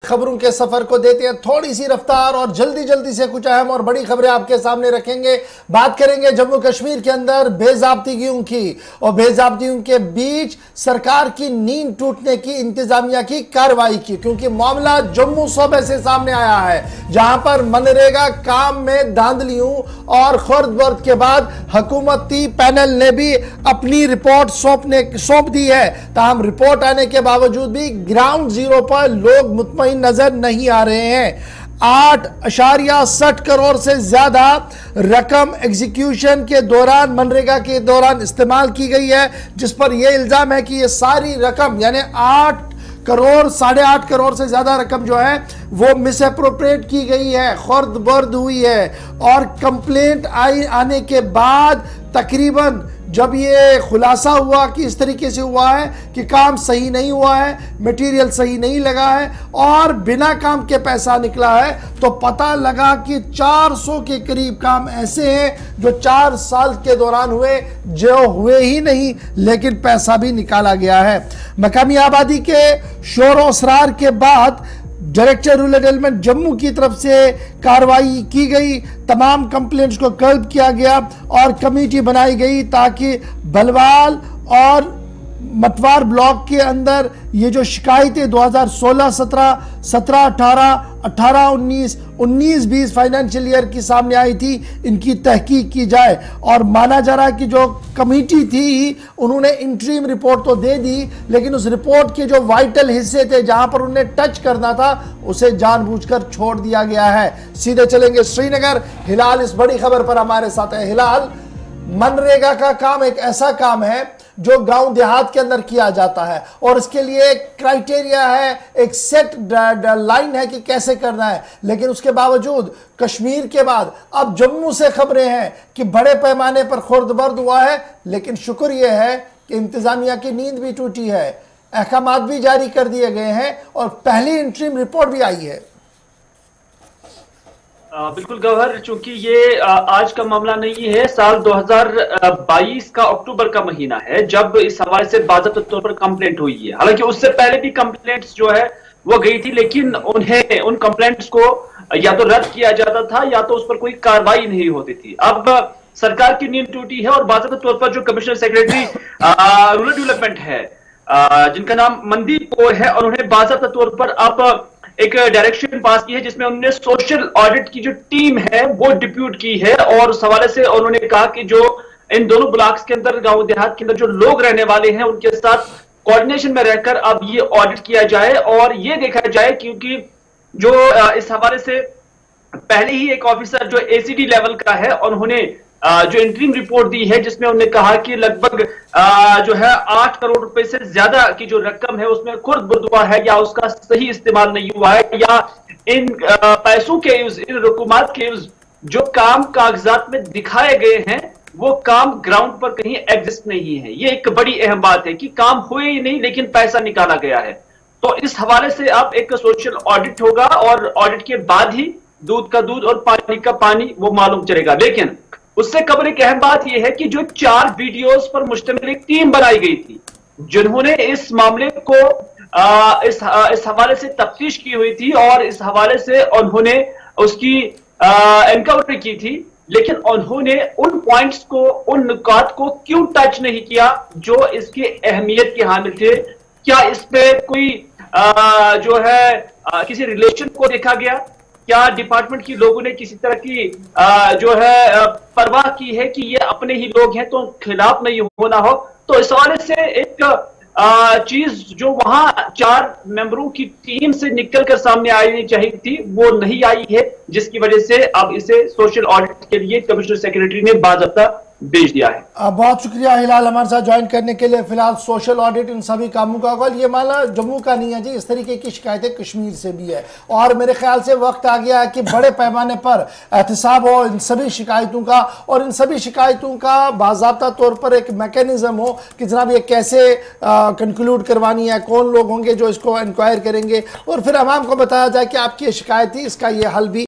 خبروں کے سفر کو دیتے ہیں تھوڑی سی رفتار اور جلدی سے کچھ اہم اور بڑی خبریں آپ کے سامنے رکھیں گے. بات کریں گے جموں کشمیر کے اندر بے ضابطگیوں کی اور بے ضابطگیوں کے بیچ سرکار کی نیند ٹوٹنے کی انتظامیہ کی کارروائی کی, کیونکہ معاملہ جموں صوبے سے سامنے آیا ہے جہاں پر منریگا کام میں دھاندلیوں اور خورد برد کے بعد حکومتی پینل نے بھی اپنی رپورٹ سونپ دی ہے. تاہم رپورٹ آنے کے باوجود بھی گراؤنڈ زیرو پر لوگ مطمئن نظر نہیں آ رہے ہیں. 8.60 کروڑ سے زیادہ رقم ایگزیکیوشن کے دوران منریگا کے دوران استعمال کی گئی ہے, جس پر یہ الزام ہے کہ یہ ساری رقم یعنی 8.5 کروڑ سے زیادہ رقم جو ہے وہ مس اپروپریٹ کی گئی ہے, خورد برد ہوئی ہے. اور کمپلینٹ آنے کے بعد تقریباً جب یہ خلاصہ ہوا کہ اس طریقے سے ہوا ہے کہ کام صحیح نہیں ہوا ہے, میٹیریل صحیح نہیں لگا ہے اور بنا کام کے پیسہ نکلا ہے, تو پتہ لگا کہ 400 کے قریب کام ایسے ہیں جو 4 سال کے دوران ہوئے جو ہوئے ہی نہیں لیکن پیسہ بھی نکالا گیا ہے. مقامی آبادی کے شور و اسرار کے بعد ڈائریکٹر رورل ڈیولپمنٹ جموں کی طرف سے کارروائی کی گئی, تمام کمپلینٹس کو قلب کیا گیا اور کمیٹی بنائی گئی تاکہ بلوال اور مٹوار بلاک کے اندر یہ جو شکایتیں 2016-17, 17-18, 18-19, 19-20 فائنینشل ایئر کی سامنے آئی تھی ان کی تحقیق کی جائے. اور مانا جا رہا ہے کہ جو کمیٹی تھی انہوں نے انٹریم رپورٹ تو دے دی لیکن اس رپورٹ کے جو وائٹل حصے تھے جہاں پر انہیں ٹچ کرنا تھا اسے جان بوجھ کر چھوڑ دیا گیا ہے. سیدھے چلیں گے سری نگر. ہلال اس بڑی خبر پر ہمارے ساتھ ہے. ہلال, منریگا کا کام ایک ایسا کام ہے جو گاؤں دیہات کے اندر کیا جاتا ہے اور اس کے لیے ایک کرائٹیریا ہے, ایک سیٹ لائن ہے کہ کیسے کرنا ہے, لیکن اس کے باوجود کشمیر کے بعد اب جموں سے خبریں ہیں کہ بڑے پیمانے پر خورد برد ہوا ہے. لیکن شکر یہ ہے کہ انتظامیہ کی نیند بھی ٹوٹی ہے, احکامات بھی جاری کر دیے گئے ہیں اور پہلی انٹریم رپورٹ بھی آئی ہے. بالکل گوہر, چونکہ یہ آج کا معاملہ نہیں ہے, سال 2022 کا اکتوبر کا مہینہ ہے جب اس حوالے سے باضابطہ طور پر کمپلینٹ ہوئی ہے. حالانکہ اس سے پہلے بھی کمپلینٹس جو ہے وہ گئی تھی لیکن انہیں ان کمپلینٹس کو یا تو رد کیا جاتا تھا یا تو اس پر کوئی کارروائی نہیں ہوتی تھی. اب سرکار کی نیند ٹوٹی ہے اور باضابطہ طور پر جو کمشنر سیکریٹری رورل ڈیولپمنٹ ہے جن کا نام مندیپ کور ہے, انہوں نے باضابطہ طور پر اب ایک ڈائریکشن پاس کی ہے جس میں انہوں نے سوشل آڈٹ کی جو ٹیم ہے وہ ڈپیوٹ کی ہے. اور اس حوالے سے انہوں نے کہا کہ جو ان دونوں بلاکس کے اندر گاؤں دیہات کے اندر جو لوگ رہنے والے ہیں ان کے ساتھ کوارڈینیشن میں رہ کر اب یہ آڈٹ کیا جائے اور یہ دیکھا جائے, کیونکہ جو اس حوالے سے پہلے ہی ایک آفیسر جو اے سی ڈی لیول کا ہے انہوں نے جو انٹریم رپورٹ دی ہے جس میں انہوں نے کہا کہ لگ بھگ جو ہے 8 کروڑ روپے سے زیادہ کی جو رقم ہے اس میں خرد برد ہوا ہے یا اس کا صحیح استعمال نہیں ہوا ہے یا ان پیسوں کے یوز, ان رقومات کے یوز جو کام کاغذات میں دکھائے گئے ہیں وہ کام گراؤنڈ پر کہیں ایگزسٹ نہیں ہے. یہ ایک بڑی اہم بات ہے کہ کام ہوئے ہی نہیں لیکن پیسہ نکالا گیا ہے. تو اس حوالے سے اب ایک سوشل آڈٹ ہوگا اور آڈٹ کے بعد ہی دودھ کا دودھ اور پانی کا پانی وہ معلوم چلے گا. لیکن اس سے قبل ایک اہم بات یہ ہے کہ جو 4 ویڈیوز پر مشتمل ایک ٹیم بنائی گئی تھی جنہوں نے اس معاملے کو اس حوالے سے تفتیش کی ہوئی تھی اور اس حوالے سے انہوں نے اس کی انکوائری کی تھی, لیکن انہوں نے ان پوائنٹس کو, ان نکات کو کیوں ٹچ نہیں کیا جو اس کی اہمیت کے حامل تھے. کیا اس پہ کوئی جو ہے کسی ریلیشن کو دیکھا گیا, کیا ڈپارٹمنٹ کی لوگوں نے کسی طرح کی جو ہے پرواہ کی ہے کہ یہ اپنے ہی لوگ ہیں تو خلاف نہیں ہونا ہو. تو اس حوالے سے ایک چیز جو وہاں 4 ممبروں کی ٹیم سے نکل کر سامنے آنی چاہیے تھی وہ نہیں آئی ہے, جس کی وجہ سے اب اسے سوشل آڈٹ کے لیے کمشنر سیکریٹری نے باضابطہ بھیج دیا ہے. بہت شکریہ ہلال ہمارے ساتھ جوائن کرنے کے لیے. فی الحال سوشل آڈٹ ان سبھی کاموں کا یہ معاملہ جموں کا نہیں ہے جی, اس طریقے کی شکایتیں کشمیر سے بھی ہے اور میرے خیال سے وقت آ گیا ہے کہ بڑے پیمانے پر احتساب ہو ان سبھی شکایتوں کا اور ان سبھی شکایتوں کا باضابطہ طور پر ایک میکینزم ہو کہ جناب یہ کیسے کنکلوڈ کروانی ہے, کون لوگ ہوں گے جو اس کو انکوائر کریں گے اور پھر عوام کو بتایا جائے کہ آپ کی شکایت تھی, اس کا یہ حل بھی